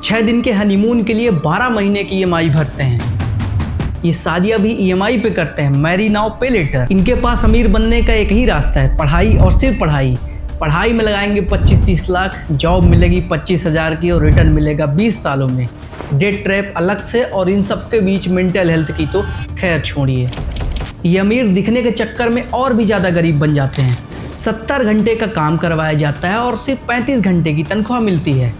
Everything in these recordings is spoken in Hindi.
6 दिन के हनीमून के लिए 12 महीने की EMI भरते हैं। ये शादियां भी EMI पे करते हैं, मैरी नाउ पे लेटर। इनके पास अमीर बनने का एक ही रास्ता है, पढ़ाई और सिर्फ पढ़ाई। पढ़ाई में लगाएंगे 25-30 लाख, जॉब मिलेगी 25,000 की और रिटर्न मिलेगा 20 सालों में। डेट ट्रैप अलग से, और इन सब के बीच मेंटल हेल्थ की तो खैर छोड़िए। ये अमीर दिखने के चक्कर में और भी ज़्यादा गरीब बन जाते हैं। 70 घंटे का काम करवाया जाता है और सिर्फ 35 घंटे की तनख्वाह मिलती है।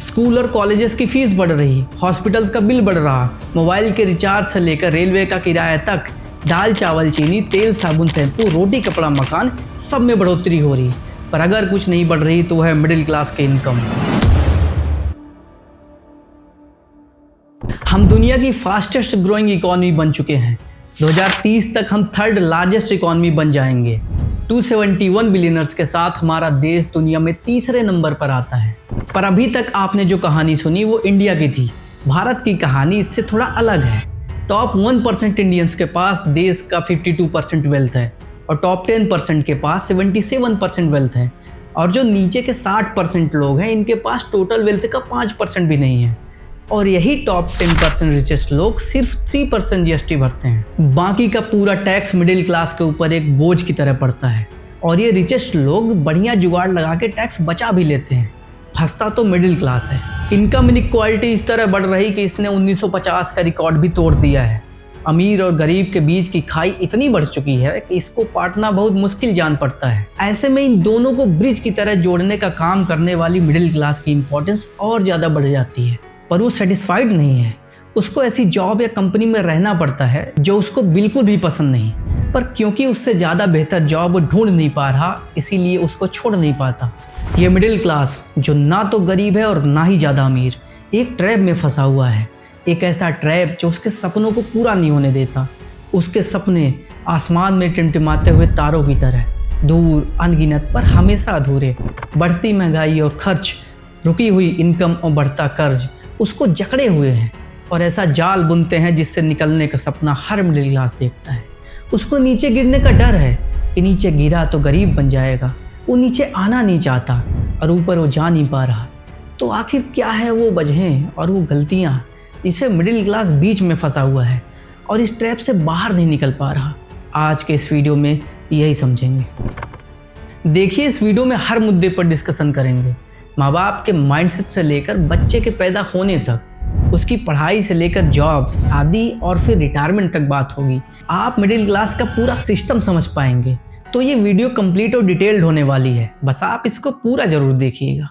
स्कूल और कॉलेजेस की फीस बढ़ रही, हॉस्पिटल्स का बिल बढ़ रहा, मोबाइल के रिचार्ज से लेकर रेलवे का किराया तक, दाल चावल चीनी तेल साबुन शैम्पू रोटी कपड़ा मकान सब में बढ़ोतरी हो रही। पर अगर कुछ नहीं बढ़ रही तो है मिडिल क्लास की इनकम। हम दुनिया की फास्टेस्ट ग्रोइंग इकोनॉमी बन चुके हैं। 2030 तक हम 3rd लार्जेस्ट इकोनॉमी बन जाएंगे। 271 बिलियनर्स के साथ हमारा देश दुनिया में 3रे नंबर पर आता है। पर अभी तक आपने जो कहानी सुनी वो इंडिया की थी। भारत की कहानी इससे थोड़ा अलग है। टॉप 1% इंडियंस के पास देश का 52% वेल्थ है और टॉप 10% के पास 77% वेल्थ है। और जो नीचे के 60% लोग हैं, इनके पास टोटल वेल्थ का 5% भी नहीं है। और यही टॉप 10% रिचेस्ट लोग सिर्फ 3% GST भरते हैं। बाकी का पूरा टैक्स मिडिल क्लास के ऊपर एक बोझ की तरह पड़ता है। और ये रिचेस्ट लोग बढ़िया जुगाड़ लगा के टैक्स बचा भी लेते हैं। फंसता तो मिडिल क्लास है। इनकम इनइक्वालिटी इस तरह बढ़ रही कि इसने 1950 का रिकॉर्ड भी तोड़ दिया है। अमीर और गरीब के बीच की खाई इतनी बढ़ चुकी है कि इसको पाटना बहुत मुश्किल जान पड़ता है। ऐसे में इन दोनों को ब्रिज की तरह जोड़ने का काम करने वाली मिडिल क्लास की इंपॉर्टेंस और ज़्यादा बढ़ जाती है। पर वो सेटिस्फाइड नहीं है। उसको ऐसी जॉब या कंपनी में रहना पड़ता है जो उसको बिल्कुल भी पसंद नहीं, पर क्योंकि उससे ज़्यादा बेहतर जॉब ढूंढ नहीं पा रहा, इसीलिए उसको छोड़ नहीं पाता। ये मिडिल क्लास जो ना तो गरीब है और ना ही ज़्यादा अमीर, एक ट्रैप में फंसा हुआ है। एक ऐसा ट्रैप जो उसके सपनों को पूरा नहीं होने देता। उसके सपने आसमान में टिमटिमाते हुए तारों की तरह, दूर अनगिनत पर हमेशा अधूरे। बढ़ती महंगाई और खर्च, रुकी हुई इनकम और बढ़ता कर्ज उसको जकड़े हुए हैं और ऐसा जाल बुनते हैं जिससे निकलने का सपना हर मिडिल क्लास देखता है। उसको नीचे गिरने का डर है कि नीचे गिरा तो गरीब बन जाएगा। वो नीचे आना नहीं चाहता और ऊपर वो जा नहीं पा रहा। तो आखिर क्या है वो वजहें और वो गलतियाँ जिसे मिडिल क्लास बीच में फंसा हुआ है और इस ट्रैप से बाहर नहीं निकल पा रहा? आज के इस वीडियो में यही समझेंगे। देखिए, इस वीडियो में हर मुद्दे पर डिस्कशन करेंगे। माँ बाप के माइंडसेट से लेकर बच्चे के पैदा होने तक, उसकी पढ़ाई से लेकर जॉब, शादी और फिर रिटायरमेंट तक बात होगी। आप मिडिल क्लास का पूरा सिस्टम समझ पाएंगे। तो ये वीडियो कंप्लीट और डिटेल्ड होने वाली है, बस आप इसको पूरा जरूर देखिएगा।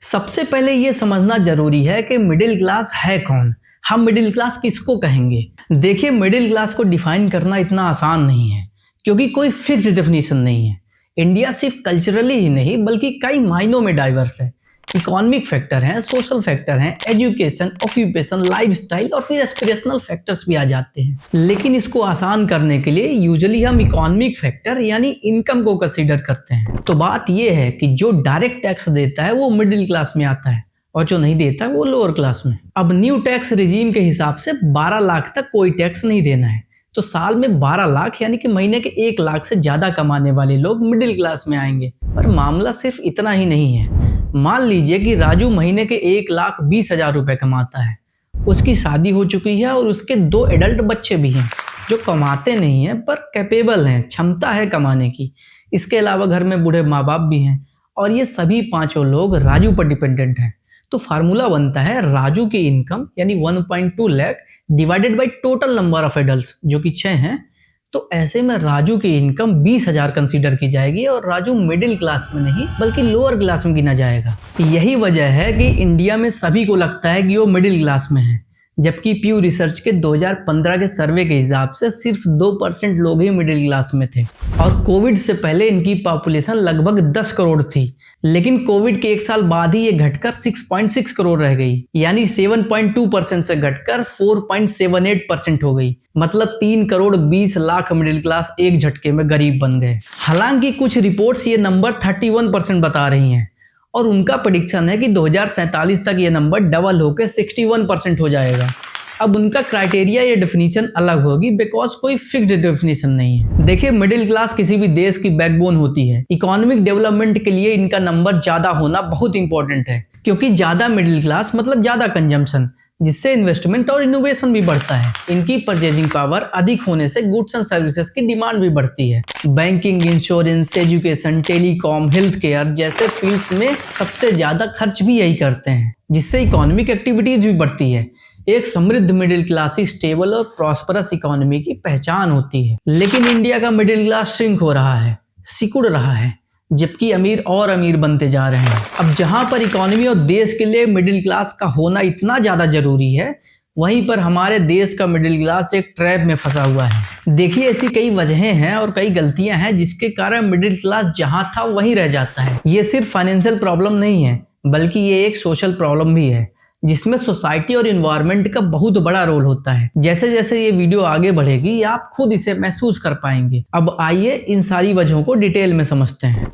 सबसे पहले ये समझना जरूरी है कि मिडिल क्लास है कौन। हम मिडिल क्लास किसको कहेंगे? देखिए, मिडिल क्लास को डिफाइन करना इतना आसान नहीं है, क्योंकि कोई फिक्स डेफिनेशन नहीं है। इंडिया सिर्फ कल्चरली ही नहीं बल्कि कई मायनों में डाइवर्स है। इकोनॉमिक फैक्टर हैं, सोशल फैक्टर हैं, एजुकेशन, ऑक्यूपेशन, लाइफस्टाइल और फिर एस्पिरेशनल फैक्टर्स भी आ जाते हैं। लेकिन इसको आसान करने के लिए यूजुअली हम इकोनॉमिक फैक्टर यानी इनकम को कंसीडर करते हैं। तो बात यह है कि जो डायरेक्ट टैक्स देता है वो मिडिल क्लास में आता है और जो नहीं देता वो लोअर क्लास में। अब न्यू टैक्स रिजीम के हिसाब से 12 लाख तक कोई टैक्स नहीं देना है। तो साल में 12 लाख यानी कि महीने के 1 लाख से ज्यादा कमाने वाले लोग मिडिल क्लास में आएंगे। पर मामला सिर्फ इतना ही नहीं है। मान लीजिए कि राजू महीने के 1,20,000 रुपए कमाता है। उसकी शादी हो चुकी है और उसके 2 एडल्ट बच्चे भी हैं जो कमाते नहीं हैं पर कैपेबल हैं, क्षमता है कमाने की। इसके अलावा घर में बूढ़े माँ बाप भी हैं और ये सभी 5 लोग राजू पर डिपेंडेंट हैं। तो फार्मूला बनता है राजू की इनकम यानी 1.2 lakh divided by total number of adults जो कि 6 हैं। तो ऐसे में राजू की इनकम 20,000 कंसीडर की जाएगी और राजू मिडिल क्लास में नहीं बल्कि लोअर क्लास में गिना जाएगा। यही वजह है कि इंडिया में सभी को लगता है कि वो मिडिल क्लास में है, जबकि प्यू रिसर्च के 2015 के सर्वे के हिसाब से सिर्फ 2% लोग ही मिडिल क्लास में थे और कोविड से पहले इनकी पॉपुलेशन लगभग 10 करोड़ थी। लेकिन कोविड के 1 साल बाद ही ये घटकर 6.6 करोड़ रह गई, यानी 7.2% से घटकर 4.78% हो गई। मतलब 3 करोड़ 20 लाख मिडिल क्लास एक झटके में गरीब बन गए। हालांकि कुछ रिपोर्ट्स ये नंबर 31% बता रही हैं और उनका प्रेडिक्शन है कि 2047 तक ये नंबर डबल होकर 61% हो जाएगा। अब उनका क्राइटेरिया या डेफिनेशन अलग होगी, बिकॉज कोई फिक्स्ड डेफिनेशन नहीं है। देखिए, मिडिल क्लास किसी भी देश की बैकबोन होती है। इकोनॉमिक डेवलपमेंट के लिए इनका नंबर ज्यादा होना बहुत इंपॉर्टेंट है, क्योंकि ज्यादा मिडिल क्लास मतलब ज्यादा कंजम्पशन, जिससे इन्वेस्टमेंट और इनोवेशन भी बढ़ता है। इनकी परचेजिंग पावर अधिक होने से गुड्स एंड सर्विसेज की डिमांड भी बढ़ती है। Banking, insurance, education, telecom, health care जैसे फील्ड्स में सबसे ज्यादा खर्च भी यही करते हैं, जिससे इकोनॉमिक एक्टिविटीज भी बढ़ती है। एक समृद्ध मिडिल क्लास ही स्टेबल और प्रॉस्परस इकोनॉमी की पहचान होती है। लेकिन इंडिया का मिडिल क्लास श्रिंक हो रहा है, सिकुड़ रहा है, जबकि अमीर और अमीर बनते जा रहे हैं। अब जहां पर इकोनॉमी और देश के लिए मिडिल क्लास का होना इतना ज्यादा जरूरी है, वहीं पर हमारे देश का मिडिल क्लास एक ट्रैप में फंसा हुआ है। देखिए, ऐसी कई वजहें हैं और कई गलतियां हैं जिसके कारण मिडिल क्लास जहां था वहीं रह जाता है। ये सिर्फ फाइनेंशियल प्रॉब्लम नहीं है, बल्कि ये एक सोशल प्रॉब्लम भी है, जिसमें सोसाइटी और इन्वायरमेंट का बहुत बड़ा रोल होता है। जैसे जैसे ये वीडियो आगे बढ़ेगी, आप खुद इसे महसूस कर पाएंगे। अब आइए इन सारी वजहों को डिटेल में समझते हैं।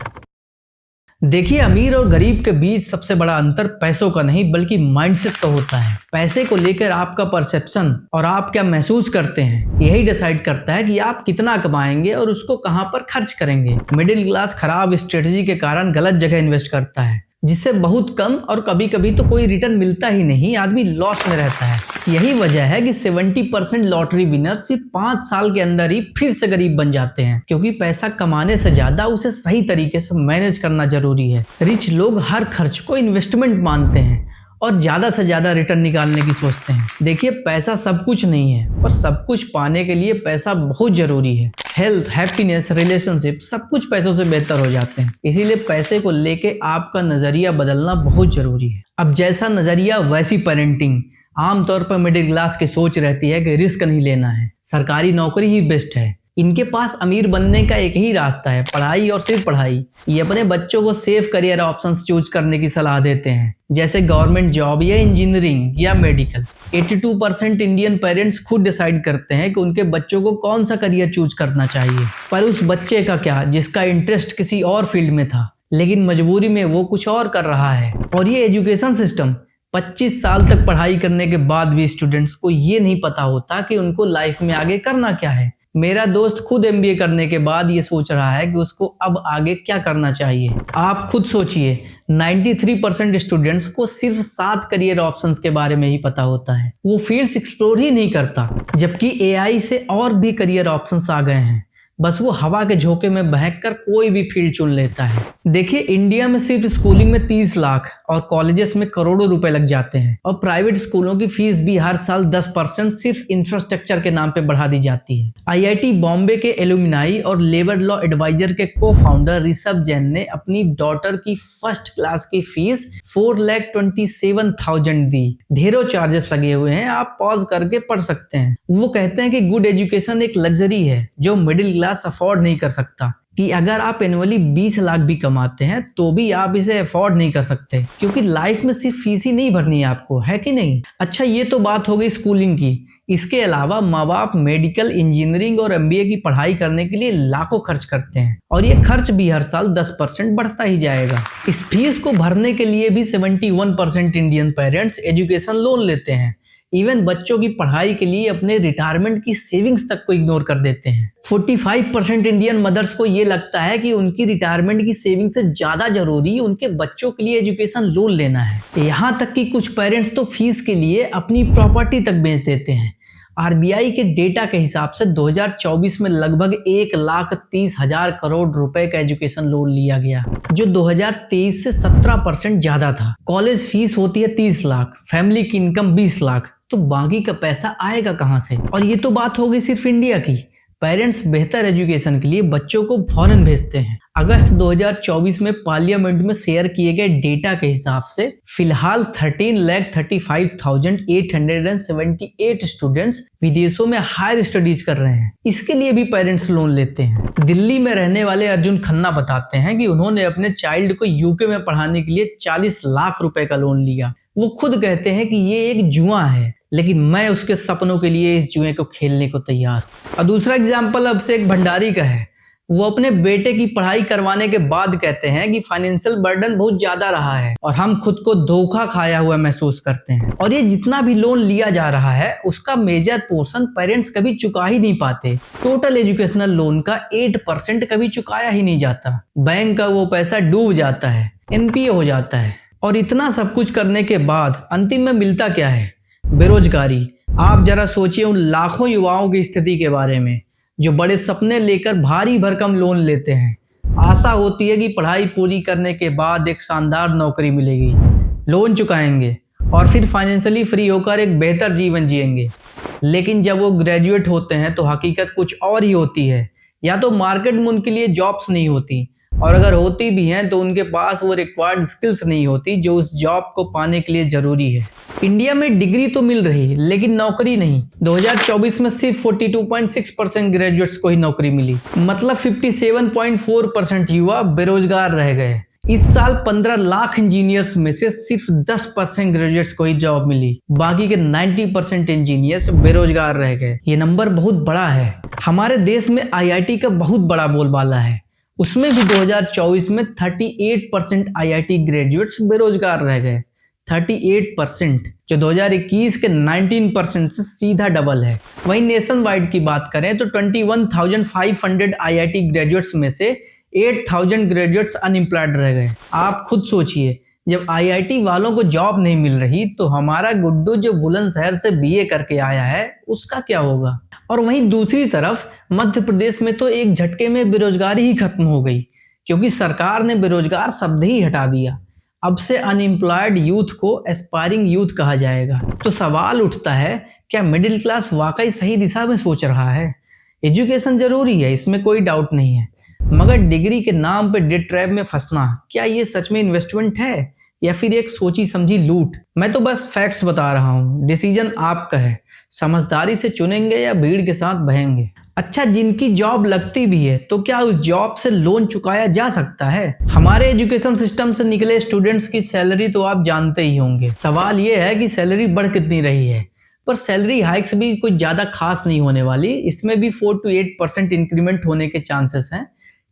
देखिए, अमीर और गरीब के बीच सबसे बड़ा अंतर पैसों का नहीं बल्कि माइंडसेट का होता है। पैसे को लेकर आपका परसेप्शन और आप क्या महसूस करते हैं, यही डिसाइड करता है कि आप कितना कमाएंगे और उसको कहां पर खर्च करेंगे। मिडिल क्लास खराब स्ट्रेटजी के कारण गलत जगह इन्वेस्ट करता है, जिससे बहुत कम और कभी कभी तो कोई रिटर्न मिलता ही नहीं, आदमी लॉस में रहता है। यही वजह है कि 70% लॉटरी विनर्स सिर्फ 5 साल के अंदर ही फिर से गरीब बन जाते हैं, क्योंकि पैसा कमाने से ज्यादा उसे सही तरीके से मैनेज करना जरूरी है। रिच लोग हर खर्च को इन्वेस्टमेंट मानते हैं और ज्यादा से ज्यादा रिटर्न निकालने की सोचते हैं। देखिए, पैसा सब कुछ नहीं है, पर सब कुछ पाने के लिए पैसा बहुत जरूरी है। हेल्थ, हैप्पीनेस, रिलेशनशिप सब कुछ पैसों से बेहतर हो जाते हैं। इसीलिए पैसे को लेके आपका नजरिया बदलना बहुत जरूरी है। अब जैसा नजरिया वैसी पेरेंटिंग। आमतौर पर मिडिल क्लास की सोच रहती है कि रिस्क नहीं लेना है, सरकारी नौकरी ही बेस्ट है। इनके पास अमीर बनने का एक ही रास्ता है, पढ़ाई और सिर्फ पढ़ाई। ये अपने बच्चों को सेफ करियर ऑप्शंस चूज करने की सलाह देते हैं, जैसे गवर्नमेंट जॉब या इंजीनियरिंग या मेडिकल। 82% इंडियन पेरेंट्स खुद डिसाइड करते हैं कि उनके बच्चों को कौन सा करियर चूज करना चाहिए। पर उस बच्चे का क्या जिसका इंटरेस्ट किसी और फील्ड में था, लेकिन मजबूरी में वो कुछ और कर रहा है। और ये एजुकेशन सिस्टम 25 साल तक पढ़ाई करने के बाद भी स्टूडेंट्स को ये नहीं पता होता कि उनको लाइफ में आगे करना क्या है। मेरा दोस्त खुद MBA करने के बाद ये सोच रहा है कि उसको अब आगे क्या करना चाहिए। आप खुद सोचिए, 93% स्टूडेंट्स को सिर्फ 7 करियर ऑप्शंस के बारे में ही पता होता है, वो फील्ड्स एक्सप्लोर ही नहीं करता। जबकि AI से और भी करियर ऑप्शंस आ गए हैं, बस वो हवा के झोंके में बहक कर कोई भी फील्ड चुन लेता है। देखिए, इंडिया में सिर्फ स्कूलिंग में 30 लाख और कॉलेजेस में करोड़ों रुपए लग जाते हैं, और प्राइवेट स्कूलों की फीस भी हर साल 10% सिर्फ इंफ्रास्ट्रक्चर के नाम पे बढ़ा दी जाती है। IIT बॉम्बे के एलुमनाई और लेबर लॉ एडवाइजर के को-फाउंडर ऋषभ जैन ने अपनी डॉटर की फर्स्ट क्लास की फीस 4,27,000 दी। ढेरों चार्जेस लगे हुए हैं, आप पॉज करके पढ़ सकते हैं। वो कहते हैं कि गुड एजुकेशन एक लग्जरी है जो मिडिल क्लास अफोर्ड नहीं कर सकता, कि अगर आप एनुअली 20 लाख भी कमाते हैं तो भी आप इसे अफोर्ड नहीं कर सकते, क्योंकि लाइफ में सिर्फ फीस ही नहीं भरनी है आपको, है कि नहीं। अच्छा, ये तो बात हो गई स्कूलिंग की। इसके अलावा माँ बाप मेडिकल, इंजीनियरिंग और MBA की पढ़ाई करने के लिए लाखों खर्च करते हैं, और ये खर्च भी हर साल 10% बढ़ता ही जाएगा। इस फीस को भरने के लिए भी 71% इंडियन पेरेंट्स एजुकेशन लोन लेते हैं। इवन बच्चों की पढ़ाई के लिए अपने रिटायरमेंट की सेविंग्स तक को इग्नोर कर देते हैं। 45% इंडियन मदर्स को ये लगता है कि उनकी रिटायरमेंट की सेविंग से ज्यादा जरूरी उनके बच्चों के लिए एजुकेशन लोन लेना है। यहाँ तक कि कुछ पेरेंट्स तो फीस के लिए अपनी प्रॉपर्टी तक बेच देते हैं। RBI के डेटा के हिसाब से 2024 में लगभग 1,30,000 करोड़ रुपए का एजुकेशन लोन लिया गया, जो 2023 से 17% ज्यादा था। कॉलेज फीस होती है 30 लाख, फैमिली की इनकम 20 लाख, तो बाकी का पैसा आएगा कहां से। और ये तो बात हो गई सिर्फ इंडिया की। पेरेंट्स बेहतर एजुकेशन के लिए बच्चों को फॉरेन भेजते हैं। अगस्त 2024 में पार्लियामेंट में शेयर किए गए डेटा के हिसाब से फिलहाल 13,35,878 स्टूडेंट्स विदेशों में हायर स्टडीज कर रहे हैं। इसके लिए भी पेरेंट्स लोन लेते हैं। दिल्ली में रहने वाले अर्जुन खन्ना बताते हैं कि उन्होंने अपने चाइल्ड को UK में पढ़ाने के लिए 40 लाख रुपए का लोन लिया। वो खुद कहते हैं कि ये एक जुआ है, लेकिन मैं उसके सपनों के लिए इस जुए को खेलने को तैयार हूं। और दूसरा एग्जाम्पल अभिषेक भंडारी का है। वो अपने बेटे की पढ़ाई करवाने के बाद कहते हैं कि फाइनेंशियल बर्डन बहुत ज्यादा रहा है और हम खुद को धोखा खाया हुआ महसूस करते हैं। और ये जितना भी लोन लिया जा रहा है उसका मेजर पोर्शन पेरेंट्स कभी चुका ही नहीं पाते। टोटल एजुकेशनल लोन का 8% कभी चुकाया ही नहीं जाता। बैंक का वो पैसा डूब जाता है, एनपीए हो जाता है। और इतना सब कुछ करने के बाद अंतिम में मिलता क्या है? बेरोजगारी। आप जरा सोचिए उन लाखों युवाओं की स्थिति के बारे में जो बड़े सपने लेकर भारी भरकम लोन लेते हैं। आशा होती है कि पढ़ाई पूरी करने के बाद एक शानदार नौकरी मिलेगी, लोन चुकाएंगे और फिर फाइनेंशियली फ्री होकर एक बेहतर जीवन जिएंगे। लेकिन जब वो ग्रेजुएट होते हैं तो हकीकत कुछ और ही होती है। या तो मार्केट में उनके लिए जॉब्स नहीं होती, और अगर होती भी हैं तो उनके पास वो रिक्वायर्ड स्किल्स नहीं होती जो उस जॉब को पाने के लिए जरूरी है। इंडिया में डिग्री तो मिल रही लेकिन नौकरी नहीं। 2024 में सिर्फ 42.6% ग्रेजुएट्स को ही नौकरी मिली, मतलब 57.4% युवा बेरोजगार रह गए। इस साल 15 लाख इंजीनियर्स में से सिर्फ 10% ग्रेजुएट्स को ही जॉब मिली, बाकी के 90% इंजीनियर्स बेरोजगार रह गए। ये नंबर बहुत बड़ा है। हमारे देश में आईआईटी का बहुत बड़ा बोलबाला है, उसमें भी 2024 में 38% आईआईटी ग्रेजुएट्स बेरोजगार रह गए। 38%, जो 2021 के 19% से सीधा डबल है। वहीं नेशन वाइड की बात करें तो 21,500 आईआईटी ग्रेजुएट्स में से 8,000 ग्रेजुएट्स अनएम्प्लॉयड रह गए। आप खुद सोचिए, जब आईआईटी वालों को जॉब नहीं मिल रही तो हमारा गुड्डू जो बुलंदशहर से बीए करके आया है उसका क्या होगा? और वहीं दूसरी तरफ मध्य प्रदेश में तो एक झटके में बेरोजगारी ही खत्म हो गई, क्योंकि सरकार ने बेरोजगार शब्द ही हटा दिया। अब से अनएम्प्लॉयड यूथ को एस्पायरिंग यूथ कहा जाएगा। तो सवाल उठता है, क्या मिडिल क्लास वाकई सही दिशा में सोच रहा है? एजुकेशन जरूरी है, इसमें कोई डाउट नहीं है, मगर डिग्री के नाम पे डेट ट्रैप में फंसना, क्या ये सच में इन्वेस्टमेंट है या फिर एक सोची समझी लूट? मैं तो बस फैक्ट्स बता रहा हूँ, डिसीजन आपका है। समझदारी से चुनेंगे या भीड़ के साथ बहेंगे? अच्छा, जिनकी जॉब लगती भी है तो क्या उस जॉब से लोन चुकाया जा सकता है? हमारे एजुकेशन सिस्टम से निकले स्टूडेंट्स की सैलरी तो आप जानते ही होंगे। सवाल ये है कि सैलरी बढ़ कितनी रही है, पर सैलरी हाइक्स भी कुछ ज्यादा खास नहीं होने वाली। इसमें भी 4 to 8% इंक्रीमेंट होने के चांसेस हैं।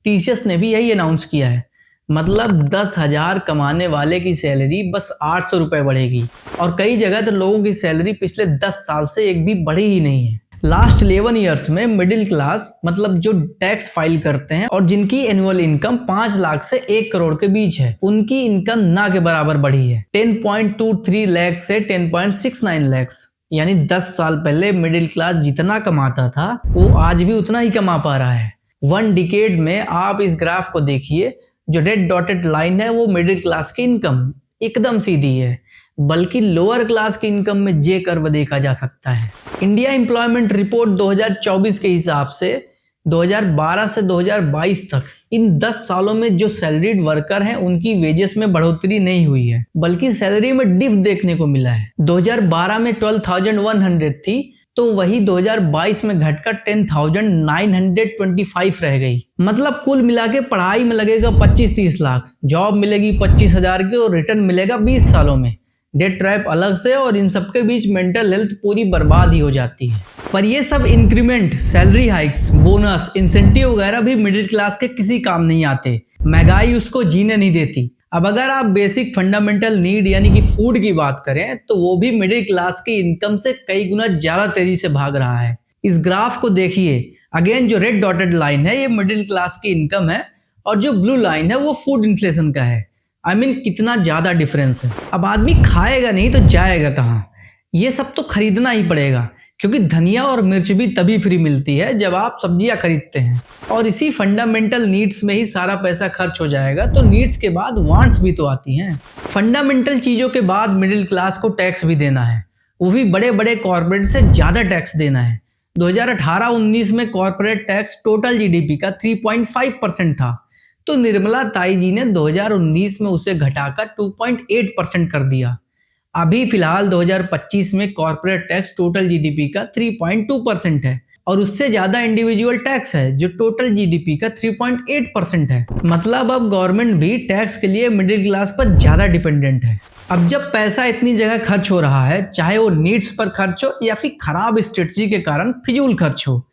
टीसीएस ने भी यही अनाउंस किया है, मतलब 10,000 कमाने वाले की सैलरी बस 800 रुपए बढ़ेगी। और कई जगह तो लोगों की सैलरी पिछले 10 साल से एक भी बढ़ी ही नहीं है। लास्ट 11 ईयर्स में मिडिल क्लास, मतलब जो टैक्स फाइल करते हैं और जिनकी एनुअल इनकम 5 लाख से 1 करोड़ के बीच है, उनकी इनकम ना के बराबर बढ़ी है। 10.23 लाख से 10.69 लाख, यानी 10 साल पहले मिडिल क्लास जितना कमाता था वो आज भी उतना ही कमा पा रहा है। 1 डिकेड में आप इस ग्राफ को देखिए, जो रेड डॉटेड लाइन है वो मिडिल क्लास की इनकम एकदम सीधी है, बल्कि लोअर क्लास की इनकम में जे कर्व देखा जा सकता है। इंडिया एम्प्लॉयमेंट रिपोर्ट 2024 के हिसाब से 2012 से 2022 तक इन 10 सालों में जो सैलरीड वर्कर हैं उनकी वेजेस में बढ़ोतरी नहीं हुई है, बल्कि सैलरी में डिफ देखने को मिला है। 2012 में 12,100 थी तो वही 2022 में घटकर 10,925 रह गई। मतलब कुल मिला के पढ़ाई में लगेगा 25-30 लाख, जॉब मिलेगी 25,000 की और रिटर्न मिलेगा 20 सालों में। डेट ट्रैप अलग से, और इन सबके बीच मेंटल हेल्थ पूरी बर्बाद ही हो जाती है। पर ये सब increment, salary hikes, bonus, incentive वगैरह भी मिडिल क्लास के किसी काम नहीं आते। महंगाई उसको जीने नहीं देती। अब अगर आप बेसिक फंडामेंटल नीड यानी कि फूड की बात करें तो वो भी मिडिल क्लास की इनकम से कई गुना ज्यादा तेजी से भाग रहा है। इस ग्राफ को देखिए, अगेन जो रेड डॉटेड लाइन है ये मिडिल क्लास की इनकम है और जो ब्लू लाइन है वो फूड इन्फ्लेशन का है। I mean, कितना ज्यादा डिफरेंस है। अब आदमी खाएगा नहीं तो जाएगा कहाँ? ये सब तो खरीदना ही पड़ेगा, क्योंकि धनिया और मिर्च भी तभी फ्री मिलती है जब आप सब्जियां खरीदते हैं। और इसी फंडामेंटल नीड्स में ही सारा पैसा खर्च हो जाएगा तो नीड्स के बाद वांट्स भी तो आती हैं। फंडामेंटल चीजों के बाद मिडिल क्लास को टैक्स भी देना है, वो भी बड़े बड़े कॉर्पोरेट से ज्यादा टैक्स देना है। 2018-19 में कॉर्पोरेट टैक्स टोटल जीडीपी का 3.5% था, तो निर्मला ताई जी ने 2019 में उसे घटाकर 2.8% कर दिया। अभी फिलहाल 2025 में कॉर्पोरेट टैक्स टोटल जीडीपी का 3.2% है और उससे ज्यादा इंडिविजुअल टैक्स है जो टोटल जीडीपी का 3.8% है। मतलब अब गवर्नमेंट भी टैक्स के लिए मिडिल क्लास पर ज्यादा डिपेंडेंट है। अब जब पैसा इतनी जगह खर्च हो रहा है, चाहे वो नीड्स पर खर्च हो या फिर खराब स्ट्रेटजी के कारण फिजूल खर्च हो,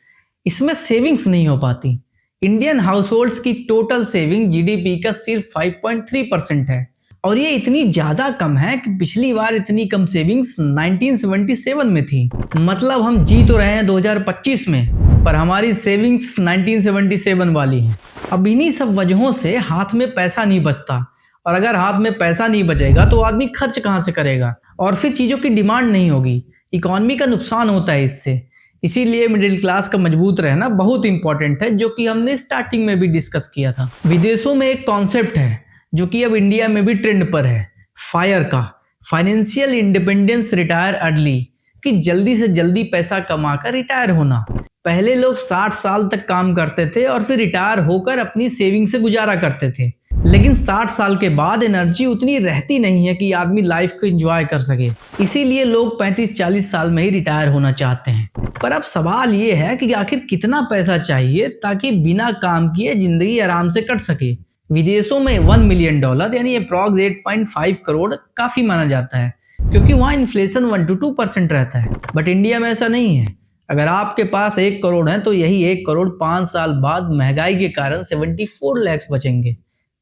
इसमें सेविंग्स नहीं हो पाती। इंडियन हाउसहोल्ड्स की टोटल सेविंग जीडीपी का सिर्फ 5.3% है और ये इतनी ज्यादा कम है कि पिछली बार इतनी कम सेविंग्स 1977 में थी। मतलब हम जी तो रहे हैं 2025 में, पर हमारी सेविंग्स 1977 वाली हैं। अब इन्हीं सब वजहों से हाथ में पैसा नहीं बचता, और अगर हाथ में पैसा नहीं बचेगा तो आदमी खर्च कहाँ से करेगा, और फिर चीज़ों की डिमांड नहीं होगी, इकॉनमी का नुकसान होता है इससे। इसीलिए मिडिल क्लास का मजबूत रहना बहुत इंपॉर्टेंट है, जो कि हमने स्टार्टिंग में भी डिस्कस किया था। विदेशों में एक कॉन्सेप्ट है जो कि अब इंडिया में भी ट्रेंड पर है, फायर का, फाइनेंशियल इंडिपेंडेंस रिटायर अर्ली, कि जल्दी से जल्दी पैसा कमाकर रिटायर होना। पहले लोग 60 साल तक काम करते थे और फिर रिटायर होकर अपनी सेविंग से गुजारा करते थे, लेकिन 60 साल के बाद एनर्जी उतनी रहती नहीं है कि आदमी लाइफ को एंजॉय कर सके। इसीलिए लोग 35-40 साल में ही रिटायर होना चाहते हैं। पर अब सवाल ये है कि आखिर कितना पैसा चाहिए ताकि बिना काम किए जिंदगी आराम से कट सके। विदेशों में $1 मिलियन यानी अप्रॉक्स 8.5 करोड़ काफी माना जाता है, क्योंकि वहाँ इन्फ्लेशन 1 to 2% रहता है। बट इंडिया में ऐसा नहीं है। अगर आपके पास 1 करोड़ है तो यही 1 करोड़ 5 साल बाद महंगाई के कारण 74 लाख बचेंगे,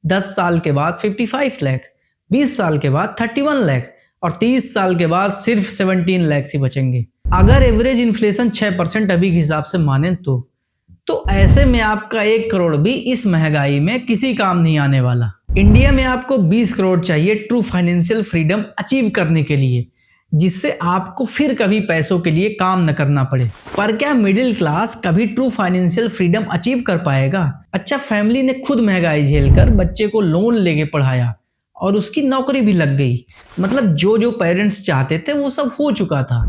10 साल के बाद 55 लाख, 20 साल के बाद 31 लाख और 30 साल के बाद सिर्फ 17 लाख ही बचेंगे। अगर एवरेज इन्फ्लेशन 6% अभी के हिसाब से माने तो ऐसे में आपका 1 करोड़ भी इस महंगाई में किसी काम नहीं आने वाला। इंडिया में आपको 20 करोड़ चाहिए ट्रू फाइनेंशियल फ्रीडम अचीव करने के लिए, जिससे आपको फिर कभी पैसों के लिए काम न करना पड़े। पर क्या मिडिल क्लास कभी ट्रू फाइनेंशियल फ्रीडम अचीव कर पाएगा? अच्छा, फैमिली ने खुद महंगाई झेलकर बच्चे को लोन लेके पढ़ाया और उसकी नौकरी भी लग गई। मतलब जो पेरेंट्स चाहते थे वो सब हो चुका था।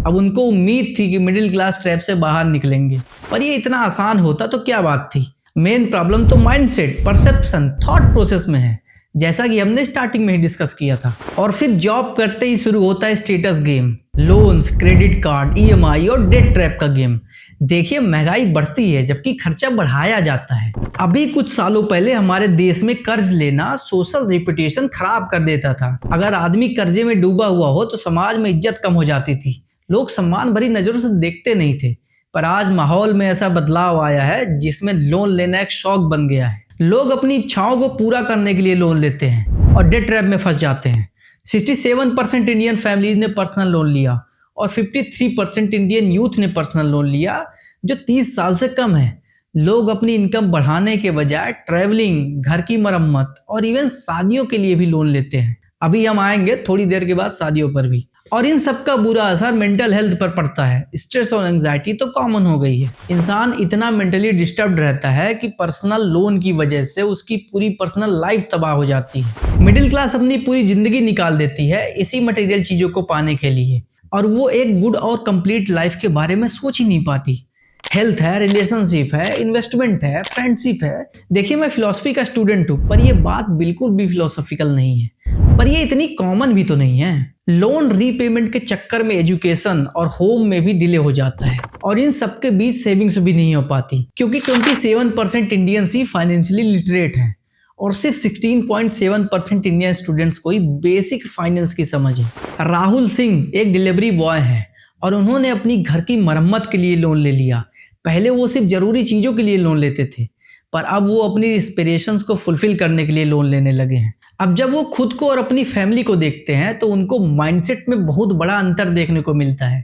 अब उनको उम्मीद थी कि मिडिल क्लास ट्रैप से बाहर निकलेंगे, पर ये इतना आसान होता तो क्या बात थी। मेन प्रॉब्लम तो माइंडसेट, परसेप्शन, थॉट प्रोसेस में है, जैसा कि हमने स्टार्टिंग में ही डिस्कस किया था। और फिर जॉब करते ही शुरू होता है status game, loans, credit card, EMI और डेट ट्रैप का गेम। देखिए, महंगाई बढ़ती है जबकि खर्चा बढ़ाया जाता है। अभी कुछ सालों पहले हमारे देश में कर्ज लेना सोशल रेपुटेशन खराब कर देता था। अगर आदमी कर्जे में डूबा हुआ हो तो समाज में इज्जत कम हो जाती थी, लोग सम्मान भरी नजरों से देखते नहीं थे। पर आज माहौल में ऐसा बदलाव आया है जिसमें लोन लेना एक शौक बन गया है। लोग अपनी इच्छाओं को पूरा करने के लिए लोन लेते हैं और डेट ट्रैप में फंस जाते हैं। 67% इंडियन फैमिलीज ने पर्सनल लोन लिया और 53% इंडियन यूथ ने पर्सनल लोन लिया, जो 30 साल से कम है। लोग अपनी इनकम बढ़ाने के बजाय ट्रैवलिंग, घर की मरम्मत और इवन शादियों के लिए भी लोन लेते हैं। अभी हम आएंगे थोड़ी देर के बाद शादियों पर भी। और इन सब का बुरा असर मेंटल हेल्थ पर पड़ता है। स्ट्रेस और एंजाइटी तो कॉमन हो गई है। इंसान इतना मेंटली डिस्टर्ब्ड रहता है कि पर्सनल लोन की वजह से उसकी पूरी पर्सनल लाइफ तबाह हो जाती है। मिडिल क्लास अपनी पूरी जिंदगी निकाल देती है इसी मटेरियल चीजों को पाने के लिए, और वो एक गुड और कंप्लीट लाइफ के बारे में सोच ही नहीं पाती। हेल्थ है, रिलेशनशिप है, इन्वेस्टमेंट है, फ्रेंडशिप है। देखिए, मैं फिलॉसफी का स्टूडेंट हूँ, पर ये बात बिल्कुल भी फिलोसॉफिकल नहीं है, पर ये इतनी कॉमन भी तो नहीं है। लोन रीपेमेंट के चक्कर में एजुकेशन और होम में भी डिले हो जाता है, और इन सबके बीच सेविंग्स भी नहीं हो पाती, क्योंकि 27% इंडियंस ही फाइनेंशियली लिटरेट हैं और सिर्फ 16.7% इंडियन स्टूडेंट्स को ही बेसिक फाइनेंस की समझ है। राहुल सिंह एक डिलीवरी बॉय हैं और उन्होंने अपनी घर की मरम्मत के लिए लोन ले लिया। पहले वो सिर्फ जरूरी चीजों के लिए लोन लेते थे, पर अब वो अपनी एस्पिरेशंस को फुलफिल करने के लिए लोन लेने लगे हैं। अब जब वो खुद को और अपनी फैमिली को देखते हैं तो उनको माइंडसेट में बहुत बड़ा अंतर देखने को मिलता है।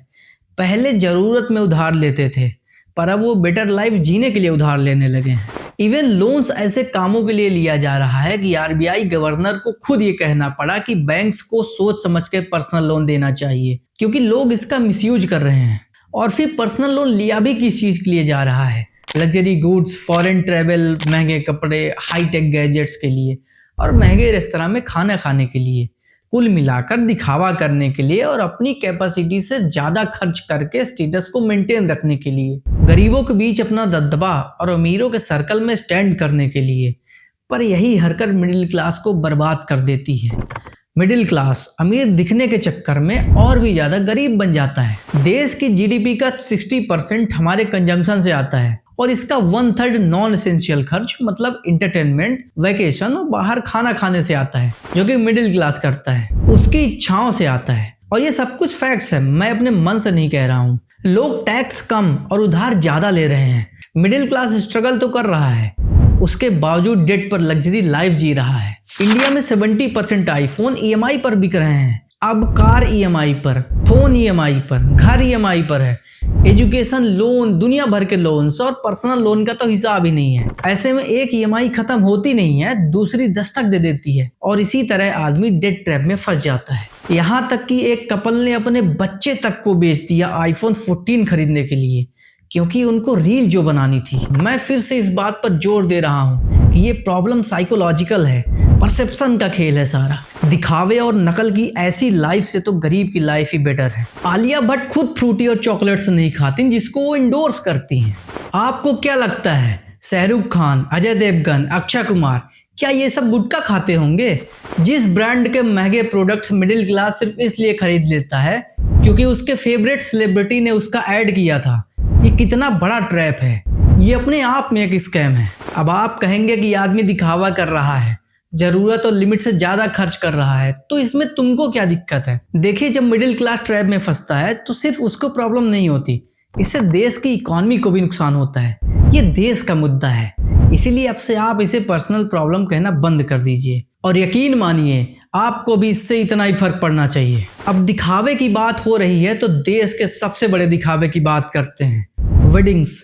पहले जरूरत में उधार लेते थे, पर अब वो बेटर लाइफ जीने के लिए उधार लेने लगे हैं। इवन लोन्स ऐसे कामों के लिए लिया जा रहा है कि आरबीआई गवर्नर को खुद ये कहना पड़ा कि बैंक्स को सोच समझ के पर्सनल लोन देना चाहिए, क्योंकि लोग इसका मिसयूज कर रहे हैं। और फिर पर्सनल लोन लिया भी किस चीज के लिए जा रहा है? लग्जरी गुड्स, फॉरेन ट्रेवल, महंगे कपड़े, हाईटेक गैजेट्स के लिए और महंगे रेस्तरां में खाना खाने के लिए। कुल मिलाकर दिखावा करने के लिए और अपनी कैपेसिटी से ज्यादा खर्च करके स्टेटस को मेंटेन रखने के लिए, गरीबों के बीच अपना दबदबा और अमीरों के सर्कल में स्टैंड करने के लिए। पर यही हरकत मिडिल क्लास को बर्बाद कर देती है। मिडिल क्लास अमीर दिखने के चक्कर में और भी ज्यादा गरीब बन जाता है। देश की जीडीपी का 60% हमारे कंजम्पशन से आता है और इसका 1/3 नॉन एसेंशियल खर्च मतलब इंटरटेनमेंट, वैकेशन और बाहर खाना खाने से आता है, जो कि मिडिल क्लास करता है। उसकी इच्छाओं से आता है। और ये सब कुछ फैक्ट्स है, मैं अपने मन से नहीं कह रहा हूँ। लोग टैक्स कम और उधार ज्यादा ले रहे हैं। मिडिल क्लास स्ट्रगल तो कर रहा है, उसके बावजूद डेट पर लग्जरी लाइफ जी रहा है। इंडिया में 70% आईफोन ईएमआई पर बिक रहे हैं। अब कार ईएमआई पर, फोन ईएमआई पर, घर ईएमआई पर है। एजुकेशन लोन, दुनिया भर के लोन्स और पर्सनल लोन का तो हिसाब ही नहीं है। ऐसे में एक ईएमआई खत्म होती नहीं है, दूसरी दस्तक दे देती है और इसी तरह आदमी डेट ट्रैप में फंस जाता है। यहाँ तक कि एक कपल ने अपने बच्चे तक को बेच दिया आईफोन 14 खरीदने के लिए, क्योंकि उनको रील जो बनानी थी। मैं फिर से इस बात पर जोर दे रहा हूँ कि ये प्रॉब्लम साइकोलॉजिकल है, परसेप्शन का खेल है सारा। दिखावे और नकल की ऐसी लाइफ से तो गरीब की लाइफ ही बेटर है। आलिया भट्ट खुद फ्रूटी और चॉकलेट्स नहीं खाती जिसको वो इंडोर्स करती हैं। आपको क्या लगता है शाहरुख खान, अजय देवगन, अक्षय कुमार क्या ये सब गुटखा खाते होंगे? जिस ब्रांड के महंगे प्रोडक्ट्स मिडिल क्लास सिर्फ इसलिए खरीद लेता है क्योंकि उसके फेवरेट सेलिब्रिटी ने उसका ऐड किया था, ये कितना बड़ा ट्रैप है। ये अपने आप में एक स्कैम है। अब आप कहेंगे कि आदमी दिखावा कर रहा है, जरूरत और लिमिट से ज्यादा खर्च कर रहा है, तो इसमें तुमको क्या दिक्कत है? देखिए, जब मिडिल क्लास ट्रैप में फंसता है तो सिर्फ उसको प्रॉब्लम नहीं होती, इससे देश की इकोनॉमी को भी नुकसान होता है। ये देश का मुद्दा है, इसीलिए अब से आप इसे पर्सनल प्रॉब्लम कहना बंद कर दीजिए और यकीन मानिए आपको भी इससे इतना ही फर्क पड़ना चाहिए। अब दिखावे की बात हो रही है तो देश के सबसे बड़े दिखावे की बात करते हैं, वेडिंग्स।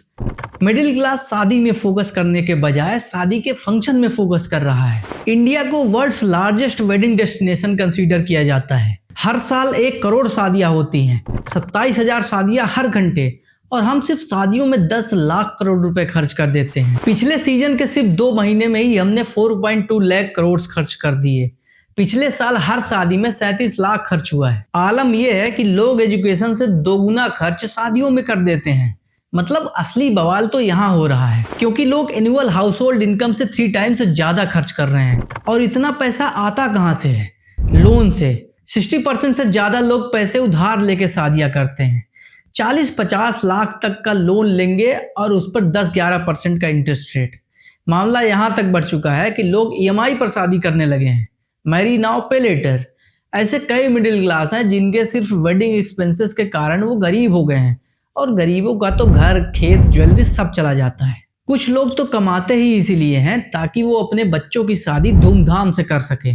मिडिल क्लास शादी में फोकस करने के बजाय शादी के फंक्शन में फोकस कर रहा है। इंडिया को world's largest wedding destination consider किया जाता है। हर साल 1 करोड़ शादियां होती हैं, 27,000 शादियां हर घंटे, और हम सिर्फ शादियों में 10 लाख करोड़ रुपए खर्च कर देते हैं। पिछले सीजन के सिर्फ 2 महीने में ही हमने 4.2 लाख करोड़ खर्च कर दिए। पिछले साल हर शादी में 37 लाख खर्च हुआ है। आलम यह है कि लोग एजुकेशन से 2 गुना खर्च शादियों में कर देते हैं। मतलब असली बवाल तो यहाँ हो रहा है, क्योंकि लोग एनुअल हाउस होल्ड इनकम से 3 टाइम्स ज्यादा खर्च कर रहे हैं। और इतना पैसा आता कहाँ से है? लोन से। 60% से ज्यादा लोग पैसे उधार लेके शादियां करते हैं। 40-50 लाख तक का लोन लेंगे और उस पर 10-11% का इंटरेस्ट रेट। मामला यहाँ तक बढ़ चुका है कि लोग ईएमआई पर शादी करने लगे हैं, मैरी नाउ पे लेटर। ऐसे कई मिडिल क्लास हैं जिनके सिर्फ वेडिंग एक्सपेंसेस के कारण वो गरीब हो गए हैं, और गरीबों का तो घर, खेत, ज्वेलरी सब चला जाता है। कुछ लोग तो कमाते ही इसीलिए हैं ताकि वो अपने बच्चों की शादी धूमधाम से कर सके।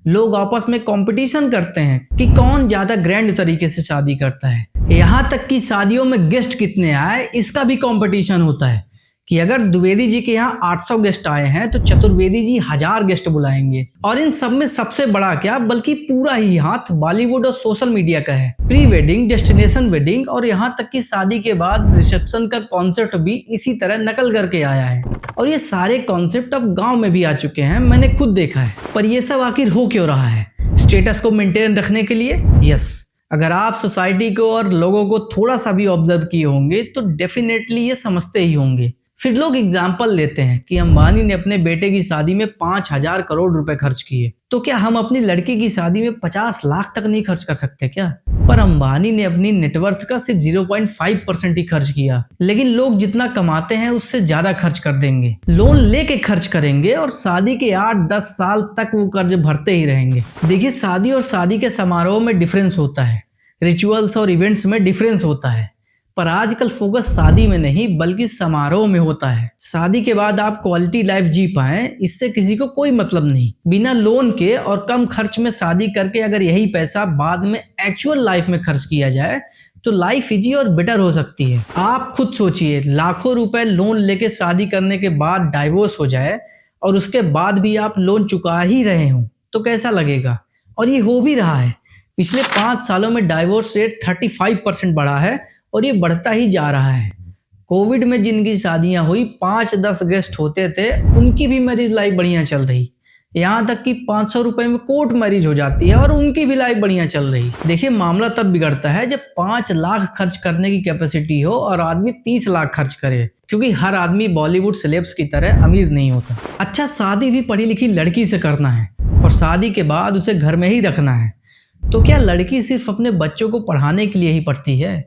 लोग आपस में कंपटीशन करते हैं कि कौन ज्यादा ग्रैंड तरीके से शादी करता है। यहाँ तक कि शादियों में गेस्ट कितने आए इसका भी कंपटीशन होता है कि अगर द्विवेदी जी के यहाँ 800 गेस्ट आए हैं तो चतुर्वेदी जी 1000 गेस्ट बुलाएंगे। और इन सब में सबसे बड़ा क्या, बल्कि पूरा ही हाथ बॉलीवुड और सोशल मीडिया का है। प्री वेडिंग, डेस्टिनेशन वेडिंग और यहाँ तक कि शादी के बाद रिसेप्शन का कॉन्सेप्ट भी इसी तरह नकल करके आया है। और ये सारे कॉन्सेप्ट अब गाँव में भी आ चुके हैं, मैंने खुद देखा है। पर ये सब आखिर हो क्यों रहा है? स्टेटस को मेंटेन रखने के लिए? यस। अगर आप सोसाइटी को और लोगों को थोड़ा सा भी ऑब्जर्व किए होंगे तो डेफिनेटली ये समझते ही होंगे। फिर लोग एग्जाम्पल लेते हैं कि अंबानी ने अपने बेटे की शादी में 5,000 करोड़ रुपए खर्च किए, तो क्या हम अपनी लड़की की शादी में 50 लाख तक नहीं खर्च कर सकते क्या? पर अंबानी ने अपनी नेटवर्थ का सिर्फ 0.5% ही खर्च किया, लेकिन लोग जितना कमाते हैं उससे ज्यादा खर्च कर देंगे, लोन लेके खर्च करेंगे और शादी के 8-10 साल तक वो कर्ज भरते ही रहेंगे। देखिए, शादी और शादी के समारोह में डिफरेंस होता है, रिचुअल्स और इवेंट्स में डिफरेंस होता है, पर आजकल फोकस शादी में नहीं बल्कि समारोह में होता है। शादी के बाद आप क्वालिटी लाइफ जी पाएं, इससे किसी को कोई मतलब नहीं। बिना लोन के और कम खर्च में शादी करके अगर यही पैसा बाद में एक्चुअल लाइफ में खर्च किया जाए तो लाइफ इजी और बेटर हो सकती है। आप खुद सोचिए, लाखों रुपए लोन लेके शादी करने के बाद डाइवोर्स हो जाए और उसके बाद भी आप लोन चुका ही रहे हो तो कैसा लगेगा? और ये हो भी रहा है। पिछले 5 सालों में डाइवोर्स रेट 35% बढ़ा है और ये बढ़ता ही जा रहा है। कोविड में जिनकी शादियां हुई 5-10 गेस्ट होते थे, उनकी भी मैरिज लाइफ बढ़िया चल रही। यहाँ तक कि 500 रुपए में कोर्ट मैरिज हो जाती है और उनकी भी लाइफ बढ़िया चल रही। देखिए, मामला तब बिगड़ता है जब 5 लाख खर्च करने की कैपेसिटी हो और आदमी 30 लाख खर्च करे, क्योंकि हर आदमी बॉलीवुड सेलेब्स की तरह अमीर नहीं होता। अच्छा, शादी भी पढ़ी लिखी लड़की से करना है और शादी के बाद उसे घर में ही रखना है, तो क्या लड़की सिर्फ अपने बच्चों को पढ़ाने के लिए ही पढ़ती है?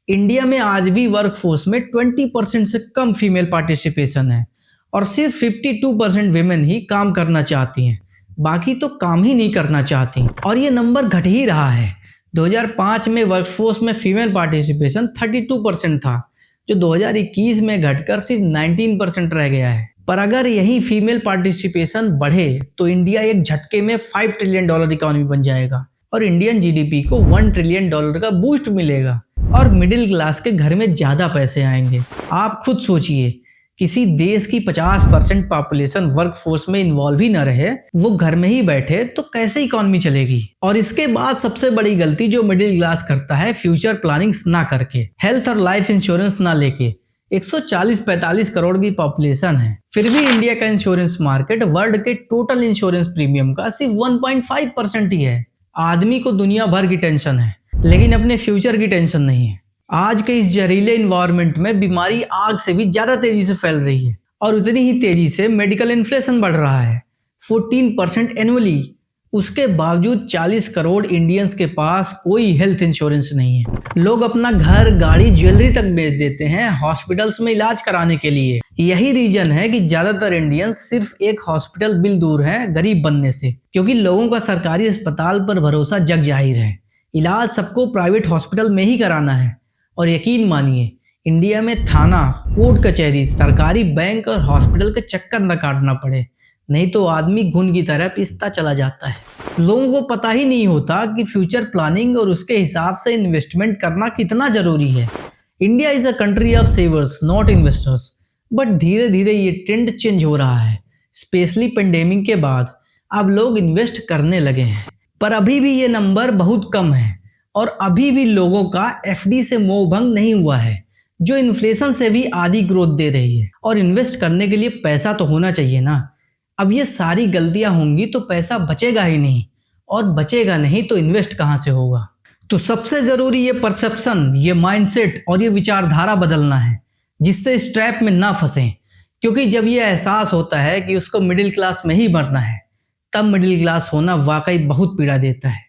इंडिया में आज भी वर्कफोर्स में 20% से कम फीमेल पार्टिसिपेशन है और सिर्फ 52% विमेन ही काम करना चाहती हैं, बाकी तो काम ही नहीं करना चाहती। और ये नंबर घट ही रहा है। 2005 में वर्कफोर्स में फीमेल पार्टिसिपेशन 32% था, जो 2021 में घटकर सिर्फ 19% रह गया है। पर अगर यही फीमेल पार्टिसिपेशन बढ़े तो इंडिया एक झटके में $5 ट्रिलियन इकोनॉमी बन जाएगा और इंडियन जीडीपी को $1 ट्रिलियन का बूस्ट मिलेगा और मिडिल क्लास के घर में ज्यादा पैसे आएंगे। आप खुद सोचिए, किसी देश की 50% पॉपुलेशन वर्कफोर्स में इन्वॉल्व ही न रहे, वो घर में ही बैठे, तो कैसे इकोनॉमी चलेगी। और इसके बाद सबसे बड़ी गलती जो मिडिल क्लास करता है, फ्यूचर प्लानिंग्स ना करके, हेल्थ और लाइफ इंश्योरेंस ना लेके। 140-45 करोड़ की पॉपुलेशन है, फिर भी इंडिया का इंश्योरेंस मार्केट वर्ल्ड के टोटल इंश्योरेंस प्रीमियम का सिर्फ 1.5% ही है। आदमी को दुनिया भर की टेंशन है, लेकिन अपने फ्यूचर की टेंशन नहीं है। आज के इस जहरीले इन्वायरमेंट में बीमारी आग से भी ज्यादा तेजी से फैल रही है और उतनी ही तेजी से मेडिकल इन्फ्लेशन बढ़ रहा है, 14% एनुअली। उसके बावजूद 40 करोड़ इंडियंस के पास कोई हेल्थ इंश्योरेंस नहीं है। लोग अपना घर, गाड़ी, ज्वेलरी तक बेच देते हैं हॉस्पिटल्स में इलाज कराने के लिए। यही रीजन है कि ज्यादातर इंडियंस सिर्फ एक हॉस्पिटल बिल दूर हैं गरीब बनने से, क्योंकि लोगों का सरकारी अस्पताल पर भरोसा जग जाहिर है। इलाज सबको प्राइवेट हॉस्पिटल में ही कराना है। और यकीन मानिए, इंडिया में थाना, कोर्ट कचहरी, सरकारी बैंक और हॉस्पिटल के चक्कर न काटना पड़े, नहीं तो आदमी घुन की तरह पिसता चला जाता है। लोगों को पता ही नहीं होता कि फ्यूचर प्लानिंग और उसके हिसाब से इन्वेस्टमेंट करना कितना जरूरी है। India is a country of savers not investors, but धीरे धीरे ये ट्रेंड चेंज हो रहा है। स्पेशली पेंडेमिक के बाद अब लोग इन्वेस्ट करने लगे हैं, पर अभी भी ये नंबर बहुत कम है और अभी भी लोगों का एफडी से मोह भंग नहीं हुआ है, जो इन्फ्लेशन से भी आधी ग्रोथ दे रही है। और इन्वेस्ट करने के लिए पैसा तो होना चाहिए ना। अब ये सारी गलतियां होंगी तो पैसा बचेगा ही नहीं, और बचेगा नहीं तो इन्वेस्ट कहां से होगा। तो सबसे जरूरी ये परसेप्शन, ये माइंडसेट और ये विचारधारा बदलना है, जिससे इस ट्रैप में ना फंसे। क्योंकि जब ये एहसास होता है कि उसको मिडिल क्लास में ही मरना है, तब मिडिल क्लास होना वाकई बहुत पीड़ा देता है।